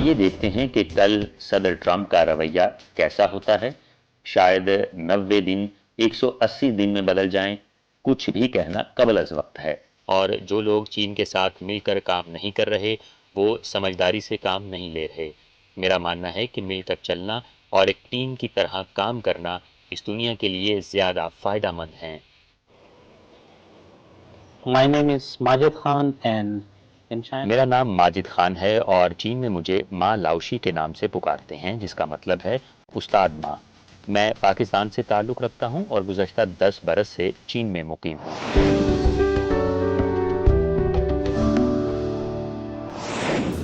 آئیے دیکھتے ہیں کہ کل صدر ٹرمپ کا رویہ کیسا ہوتا ہے۔ شاید 90 دن 180 دن میں بدل جائیں، کچھ بھی کہنا قبل از وقت ہے، اور جو لوگ چین کے ساتھ مل کر کام نہیں کر رہے وہ سمجھداری سے کام نہیں لے رہے۔ میرا ماننا ہے کہ مل کر چلنا اور ایک ٹیم کی طرح کام کرنا اس دنیا کے لیے زیادہ فائدہ مند ہیں۔ My name is Majid Khan and in China میرا نام ماجد خان ہے اور چین میں مجھے ماں لاؤشی کے نام سے پکارتے ہیں، جس کا مطلب ہے استاد ماں۔ میں پاکستان سے تعلق رکھتا ہوں اور گزشتہ 10 برس سے چین میں مقیم ہوں۔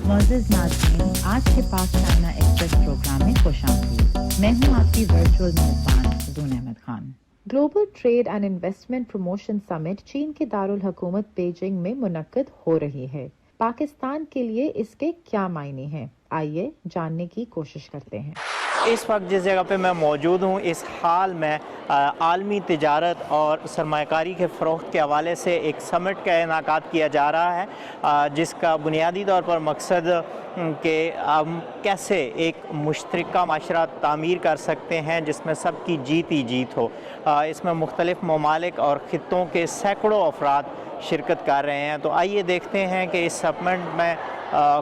معزز ناظرین، آج کے پاک چائنا ایکسپریس پروگرام میں خوش آمدید۔ میں ہوں آپ کی ورچوئل میزبان Zoon Ahmed Khan. Global trade and investment promotion summit چین کے دارالحکومت بیجنگ میں منعقد ہو رہی ہے۔ پاکستان کے لیے اس کے کیا معنی ہیں؟ آئیے جاننے کی کوشش کرتے ہیں۔ اس وقت جس جگہ پہ میں موجود ہوں، اس حال میں عالمی تجارت اور سرمایہ کاری کے فروغ کے حوالے سے ایک سمٹ کا انعقاد کیا جا رہا ہے، جس کا بنیادی طور پر مقصد کہ ہم کیسے ایک مشترکہ معاشرہ تعمیر کر سکتے ہیں جس میں سب کی جیت ہی جیت ہو۔ اس میں مختلف ممالک اور خطوں کے سینکڑوں افراد شرکت کر رہے ہیں۔ تو آئیے دیکھتے ہیں کہ اس سمٹ میں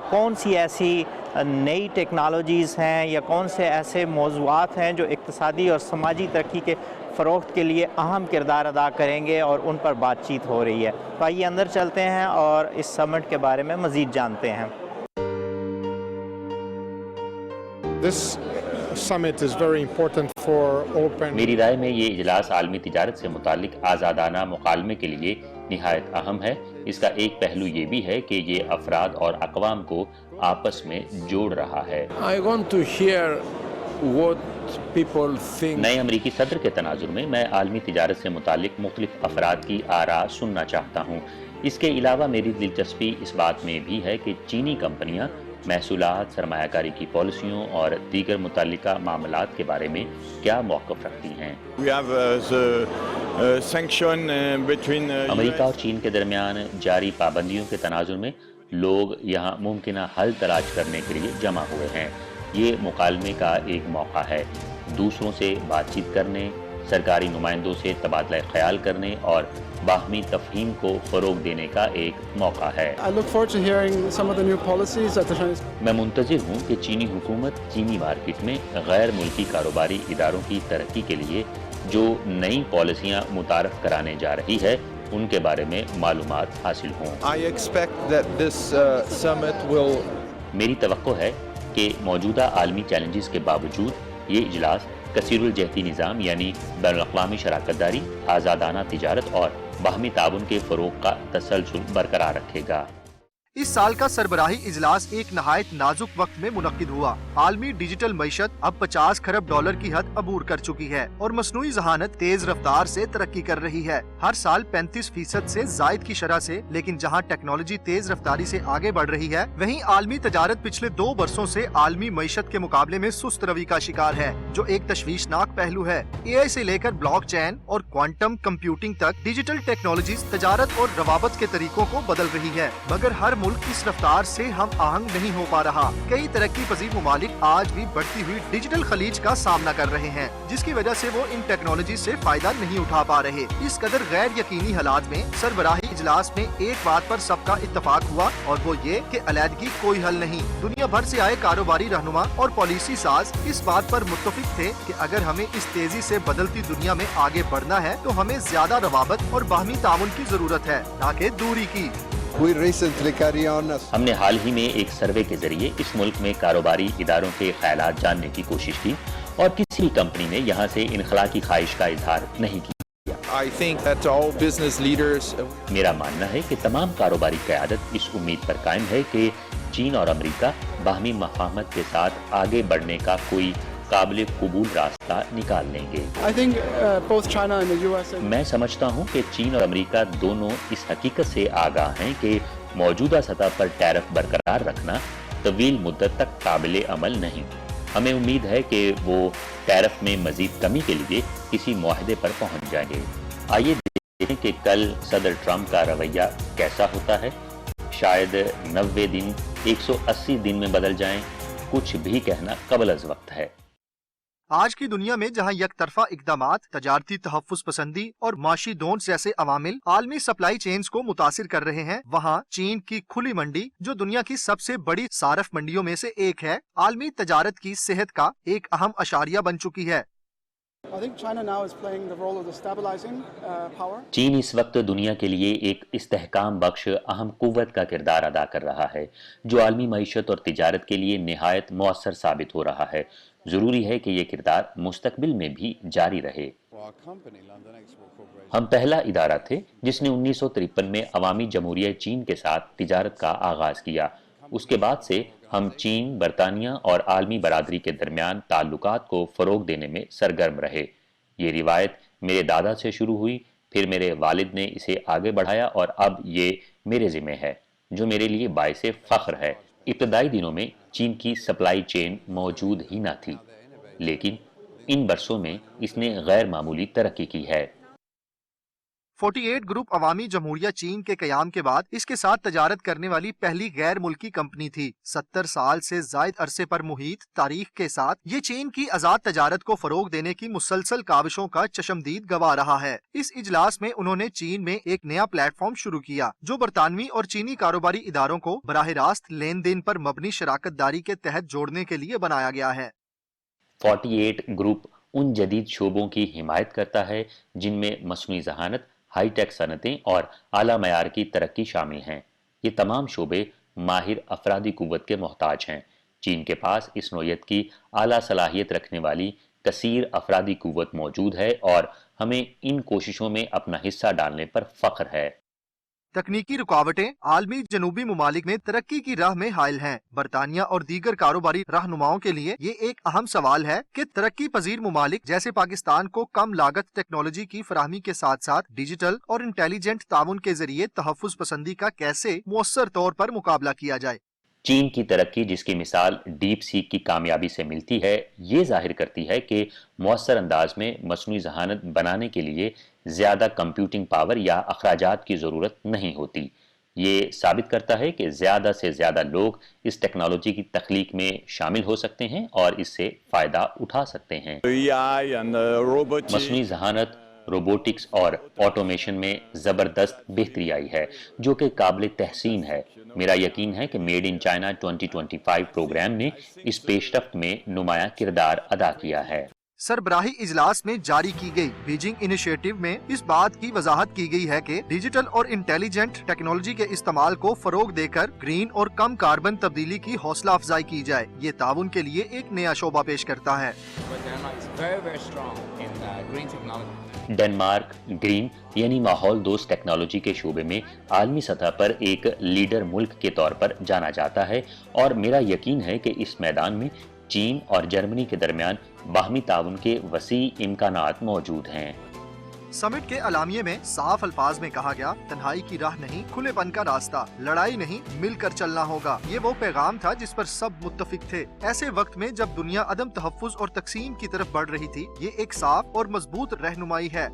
کون سی ایسی نئی ٹیکنالوجیز ہیں یا کون سے ایسے موضوعات ہیں جو اقتصادی اور سماجی ترقی کے فروغ کے لیے اہم کردار ادا کریں گے اور ان پر بات چیت ہو رہی ہے۔ تو آئیے اندر چلتے ہیں اور اس سمٹ کے بارے میں مزید جانتے ہیں۔ This summit is very important for open. میری رائے میں یہ اجلاس عالمی تجارت سے متعلق آزادانہ مکالمے کے لیے نہایت اہم ہے۔ اس کا ایک پہلو یہ بھی ہے کہ یہ افراد اور اقوام کو آپس میں جوڑ رہا ہے۔ I want to hear what people think. نئے امریکی صدر کے تناظر میں میں عالمی تجارت سے متعلق مختلف افراد کی آراء سننا چاہتا ہوں۔ اس کے علاوہ میری دلچسپی اس بات میں بھی ہے کہ چینی کمپنیاں محصولات، سرمایہ کاری کی پالیسیوں اور دیگر متعلقہ معاملات کے بارے میں کیا موقف رکھتی ہیں۔ We have the sanction between امریکہ اور چین کے درمیان جاری پابندیوں کے تناظر میں لوگ یہاں ممکنہ حل تلاش کرنے کے لیے جمع ہوئے ہیں۔ یہ مکالمے کا ایک موقع ہے، دوسروں سے بات چیت کرنے، سرکاری نمائندوں سے تبادلہ خیال کرنے اور باہمی تفہیم کو فروغ دینے کا ایک موقع ہے۔ I look forward to hearing some of the new policies that the Chinese. میں منتظر ہوں کہ چینی حکومت چینی مارکیٹ میں غیر ملکی کاروباری اداروں کی ترقی کے لیے جو نئی پالیسیاں متعارف کرانے جا رہی ہے ان کے بارے میں معلومات حاصل ہوں۔ I expect that this summit will میری توقع ہے کہ موجودہ عالمی چیلنجز کے باوجود یہ اجلاس کثیر الجہتی نظام یعنی بین الاقوامی شراکت داری، آزادانہ تجارت اور باہمی تعاون کے فروغ کا تسلسل برقرار رکھے گا۔ اس سال کا سربراہی اجلاس ایک نہایت نازک وقت میں منعقد ہوا۔ عالمی ڈیجیٹل معیشت اب 50 کھرب ڈالر کی حد عبور کر چکی ہے اور مصنوعی ذہانت تیز رفتار سے ترقی کر رہی ہے، ہر سال 35% سے زائد کی شرح سے۔ لیکن جہاں ٹیکنالوجی تیز رفتاری سے آگے بڑھ رہی ہے، وہیں عالمی تجارت پچھلے 2 برسوں سے عالمی معیشت کے مقابلے میں سست روی کا شکار ہے، جو ایک تشویشناک پہلو ہے۔ AI سے لے کر بلاک چین اور کوانٹم کمپیوٹنگ تک ڈیجیٹل ٹیکنالوجیز تجارت اور روابط کے طریقوں کو بدل رہی ہے، مگر ہر ملک اس رفتار سے ہم آہنگ نہیں ہو پا رہا۔ کئی ترقی پذیر ممالک آج بھی بڑھتی ہوئی ڈیجیٹل خلیج کا سامنا کر رہے ہیں، جس کی وجہ سے وہ ان ٹیکنالوجی سے فائدہ نہیں اٹھا پا رہے۔ اس قدر غیر یقینی حالات میں سربراہی اجلاس میں ایک بات پر سب کا اتفاق ہوا، اور وہ یہ کہ علیحدگی کوئی حل نہیں۔ دنیا بھر سے آئے کاروباری رہنما اور پالیسی ساز اس بات پر متفق تھے کہ اگر ہمیں اس تیزی سے بدلتی دنیا میں آگے بڑھنا ہے تو ہمیں زیادہ روابط اور باہمی تعاون کی ضرورت ہے، نہ کہ دوری کی۔ ہم نے حال ہی میں ایک سروے کے ذریعے اس ملک میں کاروباری اداروں کے خیالات جاننے کی کوشش کی اور کسی بھی کمپنی نے یہاں سے انخلاء کی خواہش کا اظہار نہیں کیا۔ I think that all business leaders میرا ماننا ہے کہ تمام کاروباری قیادت اس امید پر قائم ہے کہ چین اور امریکہ باہمی مفاہمت کے ساتھ آگے بڑھنے کا کوئی قابل قبول راستہ نکال لیں گے۔ I think both China and the US. میں سمجھتا ہوں کہ چین اور امریکہ دونوں اس حقیقت سے آگاہ ہیں کہ موجودہ سطح پر ٹیرف برقرار رکھنا طویل مدت تک قابل عمل نہیں۔ ہمیں امید ہے کہ وہ ٹیرف میں مزید کمی کے لیے کسی معاہدے پر پہنچ جائیں گے۔ آئیے دیکھیں کہ کل صدر ٹرمپ کا رویہ کیسا ہوتا ہے۔ شاید 90 دن 180 دن میں بدل جائیں، कुछ भी कहना कबल अज़ वक्त है। आज की दुनिया में जहां यकतरफा इकदामात, तजारती तहफ्फुज़ पसंदी और माशी दोंस जैसे अवामिल आलमी सप्लाई चेन्स को मुतासिर कर रहे हैं, वहां चीन की खुली मंडी, जो दुनिया की सबसे बड़ी सारफ मंडियों में से एक है, आलमी तजारत की सेहत का एक अहम अशारिया बन चुकी है। I think China now is playing the role of the stabilizing power. चीन इस वक्त दुनिया के लिए एक इस्तेहकाम बख्श अहम कुव्वत का किरदार अदा कर रहा है, जो आलमी मईशत और तिजारत के लिए निहायत मौसर साबित हो रहा है। ज़रूरी है कि ये किरदार मुस्तकबिल में भी जारी रहे। हम पहला इदारा थे जिसने 1953 में अवामी जमहूरिया चीन के साथ तिजारत का आगाज़ किया। उसके बाद से हम चीन, बरतानिया और आलमी बरादरी के दरमियान ताल्लुकात को फ़रोग देने में सरगर्म रहे। ये रिवायत मेरे दादा से शुरू हुई, फिर मेरे वालिद ने इसे आगे बढ़ाया और अब ये मेरे ज़िम्मे है, जो मेरे लिए बाइसे फ़ख्र है। इब्तदाई दिनों में चीन की सप्लाई चेन मौजूद ही न थी, लेकिन इन बरसों में इसने गैर मामूली तरक्की की है। 48 ग्रुप अवामी जमहूरिया चीन के कयाम के बाद इसके साथ तजारत करने वाली पहली गैर मुल्की कंपनी थी। 70 साल से जायद अरसे पर मुहित तारीख के साथ ये चीन की आजाद तजारत को फरोग देने की मुसलसल काविशों का चशमदीद गवाह रहा है। इस इजलास में उन्होंने चीन में एक नया प्लेटफॉर्म शुरू किया, जो बरतानवी और चीनी कारोबारी इदारों को बराह रास्त लेन देन पर मबनी शराकत दारी के तहत जोड़ने के लिए बनाया गया है। 48 ग्रुप उन जदीद शोबों की हिमायत करता है जिनमें मसनूई ज़हानत, हाईटेक सनतें और आला मयार की तरक्की शामिल हैं। ये तमाम शोबे माहिर अफरादी कुव्वत के मोहताज हैं। चीन के पास इस नौयत की आला सलाहियत रखने वाली कसीर अफरादी कुव्वत मौजूद है और हमें इन कोशिशों में अपना हिस्सा डालने पर फख्र है। तकनीकी रुकावटें आलमी जनूबी ममालिक में तरक्की की राह में हायल हैं। बरतानिया और दीगर कारोबारी रहनुमाओं के लिए ये एक अहम सवाल है कि तरक्की पजीर ममालिक जैसे पाकिस्तान को कम लागत टेक्नोलॉजी की फराहमी के साथ साथ डिजिटल और इंटेलिजेंट ताउन के जरिए तहफ्फुज़ पसंदी का कैसे मुअस्सर तौर पर मुकाबला किया जाए। चीन की तरक्की, जिसकी मिसाल डीप सीक की कामयाबी से मिलती है, ये जाहिर करती है कि मुअस्सर अंदाज में मसनूई ज़हानत बनाने के लिए ज़्यादा कंप्यूटिंग पावर या अखराजात की ज़रूरत नहीं होती। ये साबित करता है कि ज़्यादा से ज़्यादा लोग इस टेक्नोलॉजी की तख्लीक में शामिल हो सकते हैं और इससे फ़ायदा उठा सकते हैं। मसनूई ज़हानत, रोबोटिक्स और ऑटोमेशन में ज़बरदस्त बेहतरी आई है, जो कि काबिल तहसीन है। मेरा यकीन है कि मेड इन चाइना 2025 प्रोग्राम ने इस पेशरफ्त में नुमाया किरदार अदा किया है। सरबराही इजलास में जारी की गई बीजिंग इनिशिएटिव में इस बात की वजाहत की गई है कि डिजिटल और इंटेलिजेंट टेक्नोलॉजी के इस्तेमाल को फरोग देकर ग्रीन और कम कार्बन तब्दीली की हौसला अफजाई की जाए। ये ताउन के लिए एक नया शोबा पेश करता है। डेनमार्क ग्रीन यानी माहौल दोस्त टेक्नोलॉजी के शोबे में आलमी सतह पर एक लीडर मुल्क के तौर पर जाना जाता है और मेरा यकीन है कि इस मैदान में चीन और जर्मनी के दरमियान बाहमी ताउन के वसी इम्कानात मौजूद हैं। समिट के अलामिये में साफ अल्फाज में कहा गया, तन्हाई की राह नहीं, खुलेपन का रास्ता, लड़ाई नहीं, मिलकर चलना होगा। ये वो पैगाम था जिस पर सब मुत्तफिक थे। ऐसे वक्त में जब दुनिया अदम तहफ्फुज़ और तकसीम की तरफ बढ़ रही थी, ये एक साफ और मजबूत रहनुमाई है।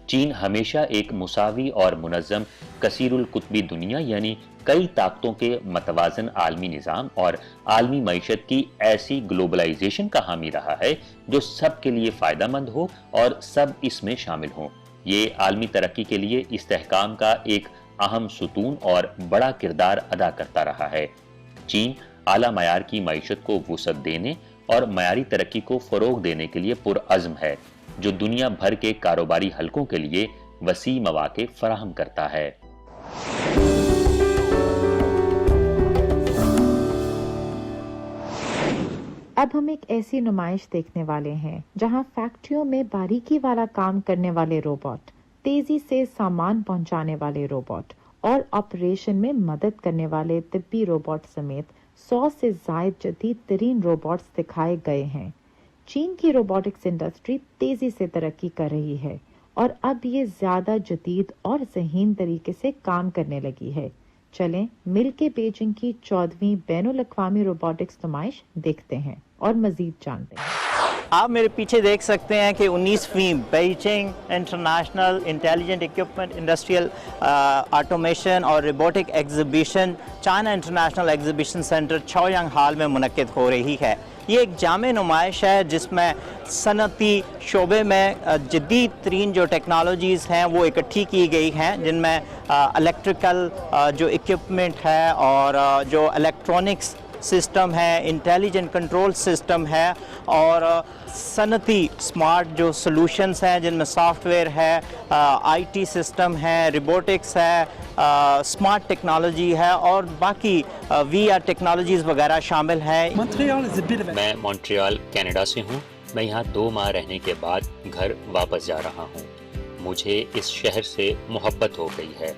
चीन हमेशा एक मुसावी और मुनज़्ज़म कसीरुल कुतबी दुनिया यानी कई ताकतों के मतवाजन आलमी निज़ाम और आलमी मईशत की ऐसी ग्लोबलाइजेशन का हामी रहा है जो सब के लिए फ़ायदेमंद हो और सब इसमें शामिल हों। ये आलमी तरक्की के लिए इस्तेहकाम का एक अहम सुतून और बड़ा किरदार अदा करता रहा है। चीन आला मयार की मईशत को वुसअत देने और मयारी तरक्की को फ़रोग देने के लिए पुरअज़्म है, जो दुनिया भर के कारोबारी हलकों के लिए वसी मौक़े फराहम करता है। अब हम एक ऐसी नुमाइश देखने वाले हैं जहां फैक्ट्रियों में बारीकी वाला काम करने वाले रोबोट, तेजी से सामान पहुंचाने वाले रोबोट और ऑपरेशन में मदद करने वाले तिब्बी रोबोट समेत 100 से ज़ायद जदीद तरीन रोबोट्स दिखाए गए हैं। चीन की रोबोटिक्स इंडस्ट्री तेजी से तरक्की कर रही है और अब ये ज्यादा जदीद और ज़हीन तरीके से काम करने लगी है। चलें मिलके बीजिंग की 14वीं बैनुल अक़वामी रोबोटिक्स नुमाइश देखते हैं और मजीद जानते हैं। आप मेरे पीछे देख सकते हैं कि 19वीं Beijing international intelligent equipment industrial automation और robotic exhibition China international exhibition centre Chaoyang hall में मुनक्किद हो रही है। ये एक जामे नुमाइश है जिसमें सनती शोबे में जदीद तरीन जो टेक्नोलॉजीज़ हैं वो इकट्ठी की गई हैं, जिनमें इलेक्ट्रिकल जो इक्विपमेंट है और जो इलेक्ट्रॉनिक्स सिस्टम है, इंटेलिजेंट कंट्रोल सिस्टम है और सनती स्मार्ट जो सॉल्यूशंस हैं जिनमें सॉफ्टवेयर है, आईटी सिस्टम है, रोबोटिक्स है, स्मार्ट टेक्नोलॉजी है और बाकी वीआर टेक्नोलॉजीज़ वगैरह शामिल हैं। मैं मॉन्ट्रियल कनाडा से हूँ। मैं यहाँ 2 माह रहने के बाद घर वापस जा रहा हूँ। मुझे इस शहर से मोहब्बत हो गई है।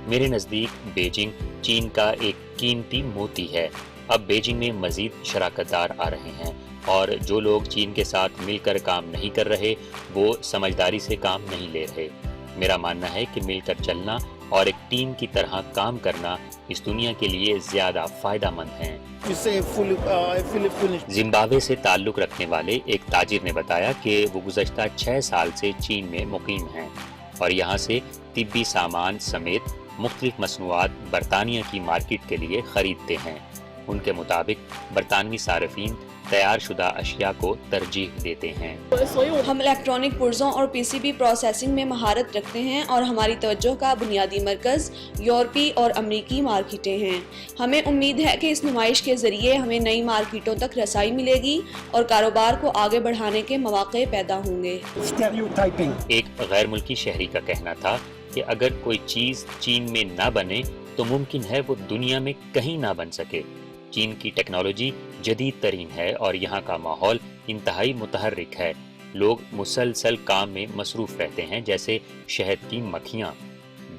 मेरे नज़दीक बीजिंग चीन का एक कीमती मोती है। अब बीजिंग में मज़ीद शराकतदार आ रहे हैं और जो लोग चीन के साथ मिलकर काम नहीं कर रहे वो समझदारी से काम नहीं ले रहे। मेरा मानना है कि मिलकर चलना और एक टीम की तरह काम करना इस दुनिया के लिए ज़्यादा फ़ायदेमंद है। जिम्बाब्वे से ताल्लुक़ रखने वाले एक ताजिर ने बताया कि वो गुज़श्ता 6 साल से चीन में मुकीम हैं और यहाँ से तिब्बी सामान समेत मुख्तलिफ मसनूआत बरतानिया की मार्केट के लिए ख़रीदते हैं। उनके मुताबिक बरतानवी सार्फिन तैयार शुदा अशिया को तरजीह देते हैं। हम इलेक्ट्रॉनिक पुर्ज़ों और पीसीबी प्रोसेसिंग में महारत रखते हैं और हमारी तवज्जो का बुनियादी मरकज़ यूरोपी और अमरीकी मार्केटें हैं। हमें उम्मीद है कि इस नुमाइश के ज़रिए हमें नई मार्केटों तक रसाई मिलेगी और कारोबार को आगे बढ़ाने के मौक़े पैदा होंगे। एक गैर मुल्की शहरी का कहना था कि अगर कोई चीज़ चीन में ना बने तो मुमकिन है वो दुनिया में कहीं ना बन सके। चीन की टेक्नोलॉजी जदीद तरीन है और यहाँ का माहौल इंतहाई मुतहर्रिक है। लोग मुसलसल काम में मसरूफ़ रहते हैं जैसे शहद की मक्खियाँ।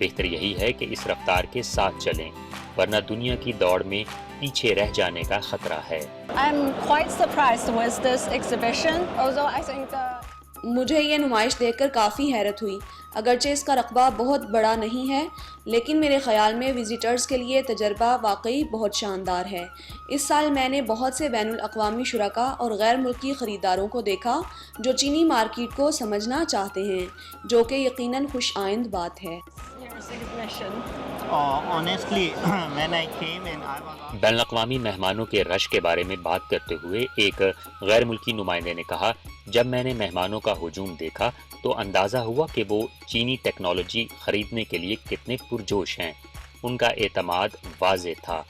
बेहतर यही है कि इस रफ्तार के साथ चलें वरना दुनिया की दौड़ में पीछे रह जाने का खतरा है। मुझे ये नुमाइश देखकर काफ़ी हैरत हुई। अगरचे इसका रकबा बहुत बड़ा नहीं है लेकिन मेरे ख़याल में विज़िटर्स के लिए तजर्बा वाकई बहुत शानदार है। इस साल मैंने बहुत से बैनुल अक़वामी शुरका और गैर मुल्की ख़रीदारों को देखा जो चीनी मार्केट को समझना चाहते हैं, जो कि यकीनन खुश आइंद बात है। बैनुल-अक़वामी मेहमानों के रश के बारे में बात करते हुए एक गैर मुल्की नुमाइंदे ने कहा, जब मैंने मेहमानों का हुजूम देखा तो अंदाज़ा हुआ कि वो चीनी टेक्नोलॉजी ख़रीदने के लिए कितने पुरजोश हैं। उनका एतमाद वाज़ेह था।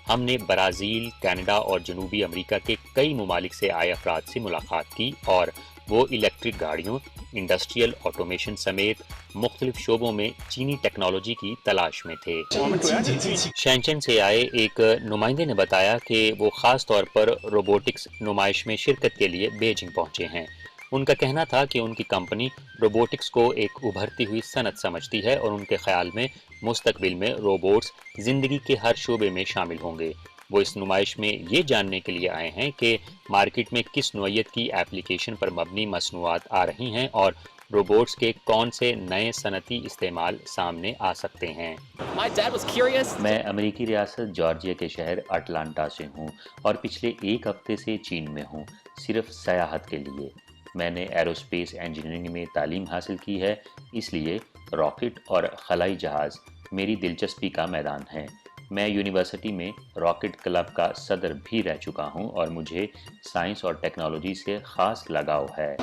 हमने ब्राज़ील, कनाडा और जनूबी अमेरिका के कई ममालिक से आए अफराद से मुलाकात की और वो इलेक्ट्रिक गाड़ियों, इंडस्ट्रियल ऑटोमेशन समेत मुख्तलिफ शोबों में चीनी टेक्नोलॉजी की तलाश में थे। शैनचेन से आए एक नुमाइंदे ने बताया कि वो ख़ास तौर पर रोबोटिक्स नुमाइश में शिरकत के लिए बीजिंग पहुँचे हैं। उनका कहना था कि उनकी कंपनी रोबोटिक्स को एक उभरती हुई सनत समझती है और उनके ख्याल में मुस्तकबिल में रोबोट्स ज़िंदगी के हर शोबे में शामिल होंगे। वो इस नुमाइश में ये जानने के लिए आए हैं कि मार्केट में किस नौइयत की एप्लीकेशन पर मबनी मसनूआत आ रही हैं और रोबोट्स के कौन से नए सनती इस्तेमाल सामने आ सकते हैं। मैं अमेरिकी रियासत जॉर्जिया के शहर अटलांटा से हूँ और पिछले 1 हफ्ते से चीन में हूँ, सिर्फ सयाहत के लिए। मैंने एरोस्पेस इंजीनियरिंग में तालीम हासिल की है, इसलिए रॉकेट और खलाई जहाज़ मेरी दिलचस्पी का मैदान है। मैं यूनिवर्सिटी में रॉकेट क्लब का सदर भी रह चुका हूं और मुझे साइंस और टेक्नोलॉजी से ख़ास लगाव है।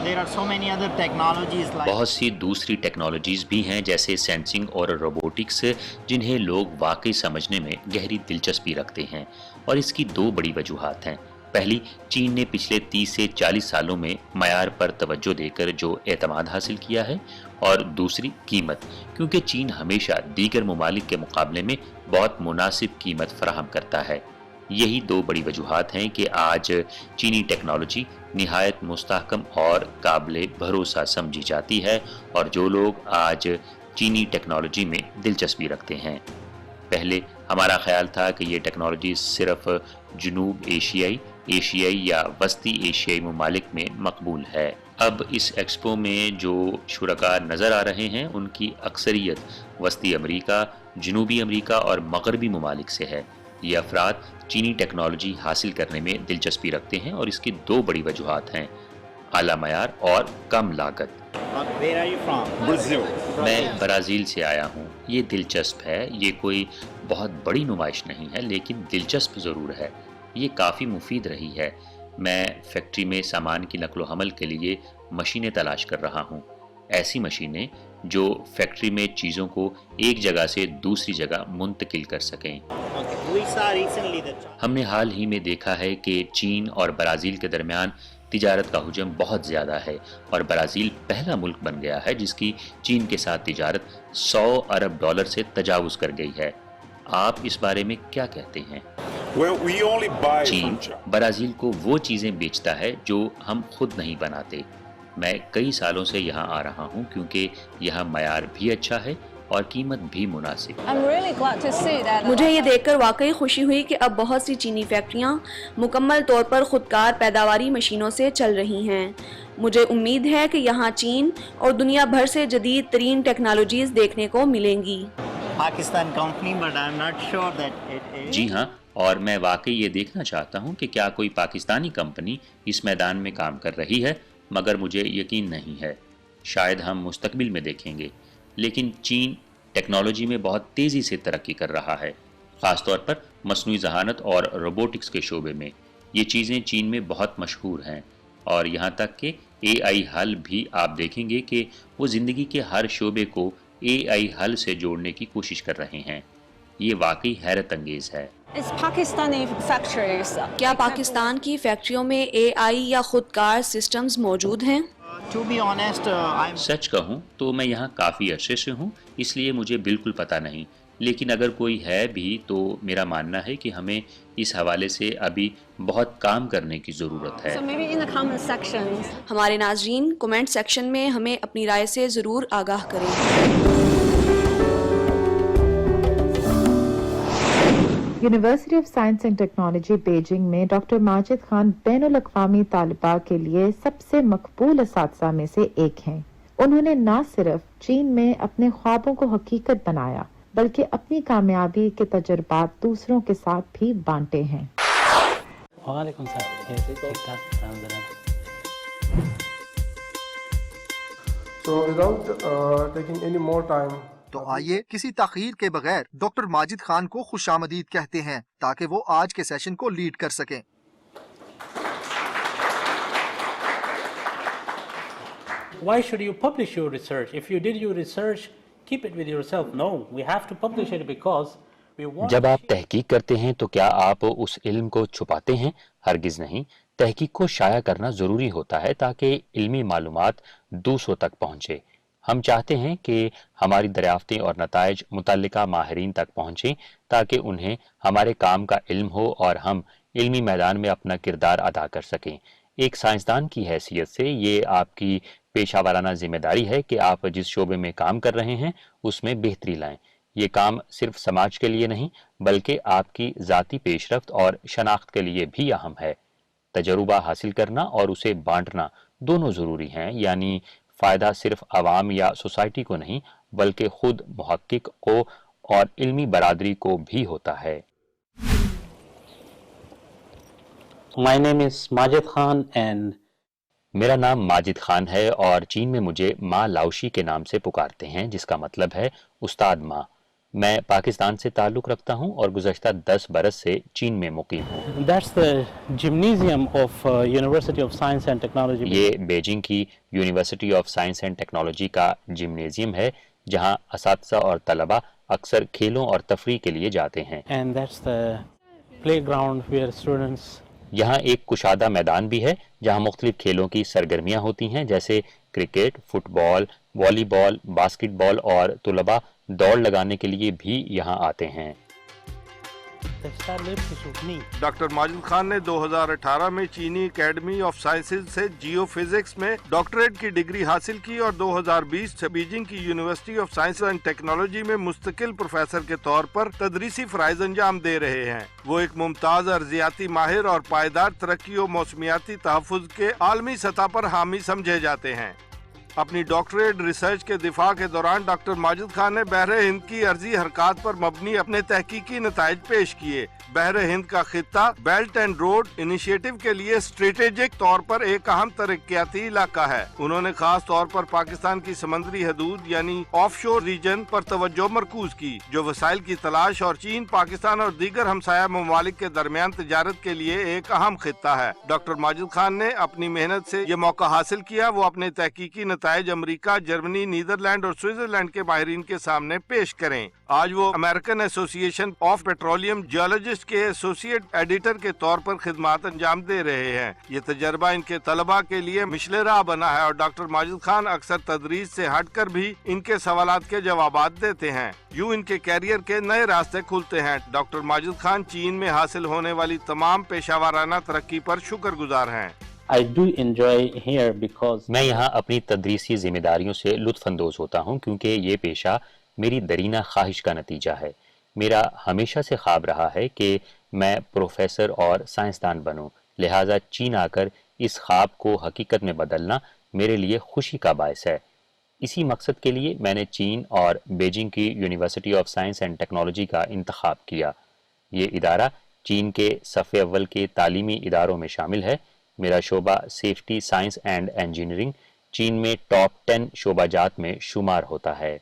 बहुत सी दूसरी टेक्नोलॉजीज़ भी हैं जैसे सेंसिंग और रोबोटिक्स, जिन्हें लोग वाकई समझने में गहरी दिलचस्पी रखते हैं और इसकी 2 बड़ी वजूहात हैं। पहली, चीन ने पिछले 30 से 40 सालों में मयार पर तवज्जो देकर जो एतमाद हासिल किया है, और दूसरी कीमत, क्योंकि चीन हमेशा दीगर ममालिक के मुकाबले में बहुत मुनासिब कीमत फराहम करता है। यही 2 बड़ी वजूहात हैं कि आज चीनी टेक्नोलॉजी निहायत मुस्तहकम और काबिल भरोसा समझी जाती है और जो लोग आज चीनी टेक्नोलॉजी में दिलचस्पी रखते हैं। पहले हमारा ख्याल था कि ये टेक्नोलॉजी सिर्फ जनूब एशियाई या वस्ती एशियाई ममालिक में मकबूल है। अब इस एक्सपो में जो शुरका नज़र आ रहे हैं उनकी अक्सरियत वस्ती अमेरिका, जनूबी अमेरिका और मगरबी ममालिक से है। ये अफराद चीनी टेक्नोलॉजी हासिल करने में दिलचस्पी रखते हैं और इसकी 2 बड़ी वजूहात हैं। आला मयार और कम लागत। Where are you from? Brazil. मैं ब्राज़ील से आया हूँ। ये दिलचस्प है। ये कोई बहुत बड़ी नुमाइश नहीं है, लेकिन दिलचस्प ज़रूर है। ये काफ़ी मुफीद रही है। मैं फैक्ट्री में सामान की नकलो हमल के लिए मशीनें तलाश कर रहा हूँ। ऐसी मशीनें जो फैक्ट्री में चीज़ों को एक जगह से दूसरी जगह मुंतकिल कर सकें। We saw recently that हमने हाल ही में देखा है कि चीन और ब्राज़ील के दरमियान तिजारत का हुजम बहुत ज़्यादा है और ब्राज़ील पहला मुल्क बन गया है जिसकी चीन के साथ तिजारत 100 अरब डॉलर से तजावुज़ कर गई है। आप इस बारे में क्या कहते हैं? Well, we only buy चीन from China. ब्राज़ील को वो चीज़ें बेचता है जो हम खुद नहीं बनाते। मैं कई सालों से यहाँ आ रहा हूँ क्योंकि यहाँ मयार भी अच्छा है और कीमत भी मुनासिब। मुझे ये देखकर वाकई खुशी हुई कि अब बहुत सी चीनी फैक्ट्रियाँ मुकम्मल तौर पर खुदकार पैदावारी मशीनों से चल रही हैं। मुझे उम्मीद है कि यहाँ चीन और दुनिया भर से जदीद तरीन टेक्नोलॉजीज़ देखने को मिलेंगी। Pakistan company, but I'm not sure that it is. जी हाँ, और मैं वाकई ये देखना चाहता हूँ कि क्या कोई पाकिस्तानी कंपनी इस मैदान में काम कर रही है, मगर मुझे यकीन नहीं है। शायद हम मुस्तकबिल में देखेंगे, लेकिन चीन टेक्नोलॉजी में बहुत तेज़ी से तरक्की कर रहा है, ख़ास तौर पर मसनूई ज़हानत और रोबोटिक्स के शोबे में। ये चीज़ें चीन में बहुत मशहूर हैं और यहाँ तक कि AI हल भी आप देखेंगे कि वो ज़िंदगी के हर शोबे को AI हल से जोड़ने की कोशिश कर रहे हैं। ये वाकई हैरत अंगेज़ है। क्या पाकिस्तान की फैक्ट्रियों में AI या खुदकार सिस्टम्स मौजूद हैं? To be honest, I'm सच कहूँ तो मैं यहाँ काफ़ी अरसे से हूँ, इसलिए मुझे बिल्कुल पता नहीं, लेकिन अगर कोई है भी तो मेरा मानना है कि हमें इस हवाले से अभी बहुत काम करने की ज़रूरत है। हमारे नाज़रीन कमेंट सेक्शन में हमें अपनी राय से ज़रूर आगाह करें। University of science and technology Beijing में डॉक्टर माजिद खान बैनुल अक़वामी तालिबा के लिए सबसे मकबूल असातिज़ा में से एक हैं। उन्होंने न सिर्फ चीन में अपने ख्वाबों को हकीकत बनाया, बल्कि अपनी कामयाबी के तजुर्बात दूसरों के साथ भी बांटे हैं। वालेकुम सलाम। ठीक-ठाक, अल्हम्दुलिल्लाह। So without taking any more time, तो आइए किसी ताखीर के बगैर डॉक्टर माजिद खान को खुशामदीद कहते हैं ताकि वो आज के सेशन को लीड कर सकें। Why should you publish your research? If you did your research, keep it with yourself. No, we have to publish it because we want. जब आप तहकीक करते हैं तो क्या आप उस इल्म को छुपाते हैं? हरगिज़ नहीं। तहकीक को शाया करना ज़रूरी होता है ताकि इल्मी मालूमात दूसरों तक पहुँचे। हम चाहते हैं कि हमारी दरियाफ्तें और नताइज मुतल्लिका माहिरीन तक पहुँचें ताकि उन्हें हमारे काम का इल्म हो और हम इल्मी मैदान में अपना किरदार अदा कर सकें। एक साइंसदान की हैसियत से ये आपकी पेशा वाराना जिम्मेदारी है कि आप जिस शोबे में काम कर रहे हैं उसमें बेहतरी लाएं। ये काम सिर्फ समाज के लिए नहीं बल्कि आपकी ज़ाती पेशरफ्त और शनाख्त के लिए भी अहम है। तजुर्बा हासिल करना और उसे बांटना दोनों ज़रूरी हैं, यानी फ़ायदा सिर्फ आवाम या सोसाइटी को नहीं बल्कि खुद मुहक्किक को और इल्मी बरादरी को भी होता है। My name is Majid Khan and मेरा नाम माजिद खान है और चीन में मुझे माँ लाओशी के नाम से पुकारते हैं, जिसका मतलब है उस्ताद माँ। मैं पाकिस्तान से ताल्लुक़ रखता हूँ और गुज़श्ता 10 बरस से चीन में मुकीम हूँ। that's the gymnasium of University of Science and Technology. ये बीजिंग की university of science and technology का जिम्नेजियम है जहाँ असातिज़ा और तलबा अक्सर खेलों और तफरीह के लिए जाते हैं। And that's the playground where students. यहाँ एक कुशादा मैदान भी है जहाँ मुख्तलिफ खेलों की सरगर्मियाँ होती हैं, जैसे क्रिकेट, फुटबॉल, वॉलीबॉल, बास्केटबॉल और तलबा दौड़ लगाने के लिए भी यहाँ आते हैं। डॉक्टर माजिद खान ने 2018 में चीनी एकेडमी ऑफ साइंसेज से जियो फिजिक्स में डॉक्टरेट की डिग्री हासिल की और 2020 से बीजिंग की university of science and technology में मुस्तकिल प्रोफेसर के तौर पर तदरीसी फराइज अंजाम दे रहे हैं। वो एक मुमताज अर्जियाती माहिर और पायदार तरक्की और मौसमियाती तहफ़्फ़ुज़ के आलमी सतह पर हामी समझे जाते हैं। अपनी डॉक्टरेट रिसर्च के दिफा के दौरान डॉक्टर माजिद खान ने बहरे हिंद की अर्जी हरकात पर मबनी अपने तहकीकी नताइज पेश किए, बहर हिंद का खित्ता बेल्ट एंड रोड इनिशिएटिव के लिए स्ट्रेटेजिक तौर पर एक अहम तरक्याती इलाका है। उन्होंने खास तौर पर पाकिस्तान की समंदरी हदूद यानी ऑफशोर रीजन पर तवज्जो मरकूज की, जो वसाइल की तलाश और चीन, पाकिस्तान और दीगर हमसाया ममालिक के दरमियान तजारत के लिए एक अहम खित्ता है। डॉक्टर माजिद खान ने अपनी मेहनत से ये मौका हासिल किया। वो अपने तहकीकी नताइज अमेरिका, जर्मनी, नीदरलैंड और स्विट्जरलैंड के माहिरीन के सामने पेश करें। आज वो American association of petroleum geologist के एसोसिएट एडिटर के तौर पर खिदमात अंजाम दे रहे हैं। ये तजर्बा इनके तलबा के लिए मिशले राह बना है और डॉक्टर माजिद खान अक्सर तदरीस से हटकर भी इनके सवालात के जवाबात देते हैं। यूं इनके कैरियर के नए रास्ते खुलते हैं। डॉक्टर माजिद खान चीन में हासिल होने वाली तमाम पेशावराना तरक्की पर शुक्रगुजार हैं। I do enjoy here because मैं यहाँ अपनी तदरीसी जिम्मेदारियों से लुत्फानंदोज होता हूँ क्योंकि ये पेशा मेरी दरीना ख्वाहिश का नतीजा है। मेरा हमेशा से ख्वाब रहा है कि मैं प्रोफेसर और साइंसदान बनूं, लिहाजा चीन आकर इस ख्वाब को हकीकत में बदलना मेरे लिए खुशी का बायस है। इसी मकसद के लिए मैंने चीन और बीजिंग की university of science and technology का इंतखाब किया। ये इदारा चीन के सफ़े अव्वल के तालीमी इदारों में शामिल है। मेरा शोबा सेफ्टी साइंस एंड इंजीनियरिंग चीन में टॉप 10 शोबाजात में शुमार होता है।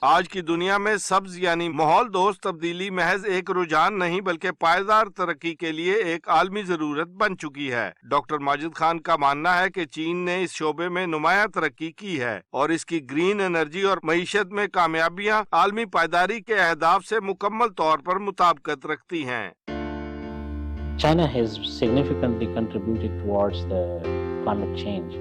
आज की दुनिया में सब्ज यानी माहौल दोस्त तब्दीली महज एक रुझान नहीं बल्कि पायदार तरक्की के लिए एक आलमी जरूरत बन चुकी है। डॉक्टर माजिद खान का मानना है कि चीन ने इस शोबे में नुमाया तरक्की की है और इसकी ग्रीन एनर्जी और मईशत में कामयाबियां आलमी पायदारी के अहदाफ से मुकम्मल तौर पर मुताबिकत रखती हैं। China has significantly contributed towards the climate change.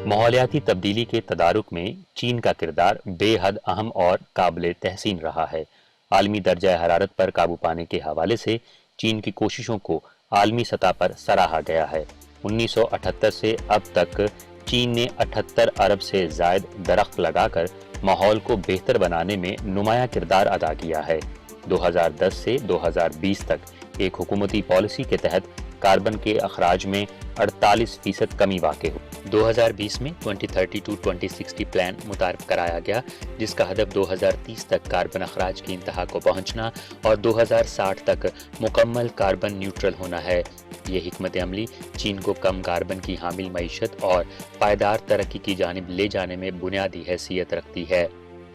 माहौलियाती तब्दीली के तदारुक में चीन का किरदार बेहद अहम और काबिल तहसीन रहा है। आलमी दर्जा हरारत पर काबू पाने के हवाले से चीन की कोशिशों को आलमी सतह पर सराहा गया है। 1978 से अब तक चीन ने 78 अरब से जायद दरख्त लगाकर माहौल को बेहतर बनाने में नुमाया किरदार अदा किया है। 2010 से 2020 तक एक हुकूमती पॉलिसी के तहत कार्बन के अखराज में 48% कमी वाक़ हुई। 2020 में 2030 टू 2060 प्लान मुतारफ कराया गया, जिसका हदफ 2030 तक कार्बन अखराज की इंतहा को पहुंचना और 2060 तक मुकम्मल कार्बन न्यूट्रल होना है। ये हिकमत अमली चीन को कम कार्बन की हामिल मईशत और पायदार तरक्की की जानिब ले जाने में बुनियादी हैसियत रखती है।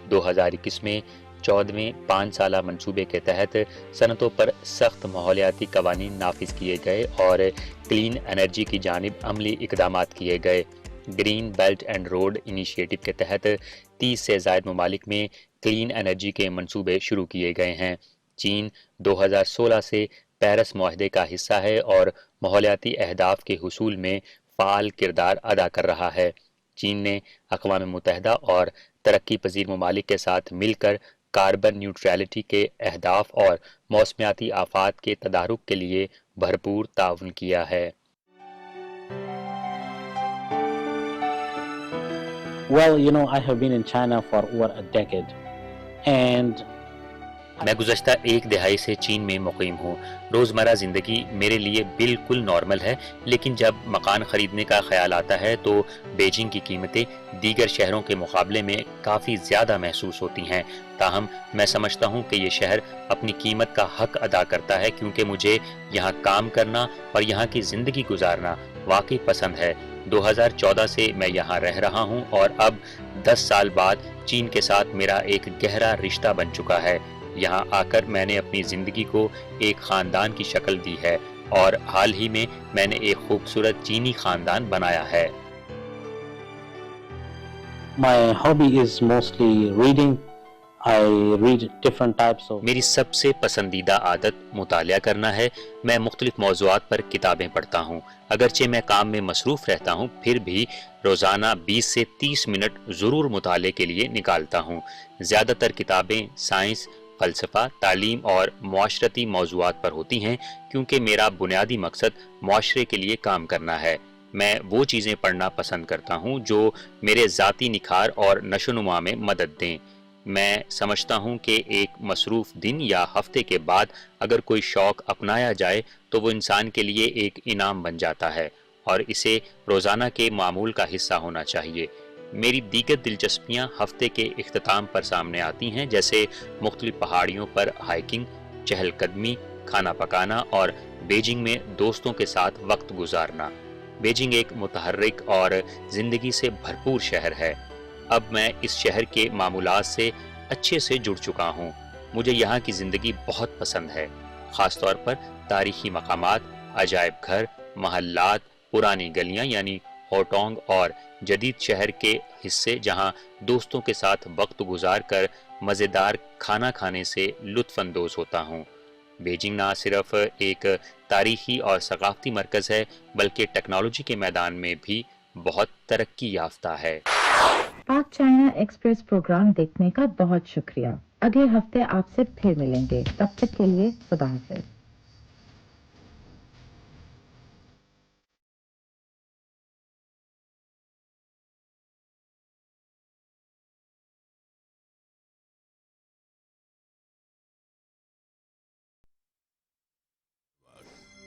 2021 में 14वें 5 साला मंसूबे के तहत सनतों पर सख्त माहौलियाती कवानीन नाफिज किए गए और क्लीन एनर्जी की जानिब अमली इकदामात किए गए। Green belt and road initiative के तहत 30 से ज़ायद ममालिक में क्लीन एनर्जी के मंसूबे शुरू किए गए हैं। चीन 2016 से पेरिस मुआहदे का हिस्सा है और माहौलियाती अहदाफ के हुसूल में फ़ाल किरदार अदा कर रहा है। चीन ने अक़वाम मुत्तहिदा और तरक्की पजीर ममालिक के साथ मिलकर कार्बन न्यूट्रलिटी के अहदाफ और मौसमियाती आफात के तदारुक के लिए भरपूर ताउन किया है। Well, you know, I have been in China for over a decade, and मैं गुज़श्ता एक दिहाई से चीन में मुक़ीम हूँ। रोज़मर्रा ज़िंदगी मेरे लिए बिल्कुल नॉर्मल है, लेकिन जब मकान ख़रीदने का ख्याल आता है तो बीजिंग की कीमतें दीगर शहरों के मुकाबले में काफ़ी ज़्यादा महसूस होती हैं। ताहम मैं समझता हूँ कि ये शहर अपनी कीमत का हक़ अदा करता है, क्योंकि मुझे यहाँ काम करना और यहाँ की ज़िंदगी गुजारना वाकई पसंद है। 2014 से मैं यहाँ रह रहा हूँ और अब 10 साल बाद चीन के साथ मेरा एक गहरा रिश्ता बन चुका है। यहाँ आकर मैंने अपनी ज़िंदगी को एक ख़ानदान की शक्ल दी है और हाल ही में मैंने एक खूबसूरत चीनी ख़ानदान बनाया है। my hobby is mostly reading. I read different types of. मेरी सबसे पसंदीदा आदत मुतालिया करना है। मैं मुख्तलिफ मौज़ूआत पर किताबें पढ़ता हूँ। अगरचे मैं काम में मसरूफ़ रहता हूँ, फिर भी रोज़ाना 20 से 30 मिनट ज़रूर मुताले के लिए निकालता हूँ। ज़्यादातर किताबें साइंस, फ़लसफ़ा, तालीम और मुआशरती मौज़ूआत पर होती हैं, क्योंकि मेरा बुनियादी मकसद मुआशरे के लिए काम करना है। मैं वो चीज़ें पढ़ना पसंद करता हूँ जो मेरे ज़ाती निखार और नशोनुमा में मदद दें। मैं समझता हूँ कि एक मसरूफ़ दिन या हफ्ते के बाद अगर कोई शौक़ अपनाया जाए तो वो इंसान के लिए एक इनाम बन जाता है और इसे रोज़ाना के मामूल का हिस्सा होना चाहिए। میری دیگر دلچسپیاں ہفتے کے اختتام پر سامنے آتی ہیں، جیسے مختلف پہاڑیوں پر ہائکنگ، چہل قدمی، کھانا پکانا اور بیجنگ میں دوستوں کے ساتھ وقت گزارنا۔ بیجنگ ایک متحرک اور زندگی سے بھرپور شہر ہے۔ اب میں اس شہر کے معمولات سے اچھے سے جڑ چکا ہوں۔ مجھے یہاں کی زندگی بہت پسند ہے، خاص طور پر تاریخی مقامات، عجائب گھر، محلات، پرانی گلیاں یعنی ہوٹونگ اور جدید شہر کے حصے جہاں دوستوں کے ساتھ وقت گزار کر مزیدار کھانا کھانے سے لطف اندوز ہوتا ہوں۔ بیجنگ نہ صرف ایک تاریخی اور ثقافتی مرکز ہے بلکہ ٹیکنالوجی کے میدان میں بھی بہت ترقی یافتہ ہے۔ پاک چائنا ایکسپریس پروگرام دیکھنے کا بہت شکریہ۔ اگلے ہفتے آپ سے پھر ملیں گے، تب تک کے لیے خدا حافظ۔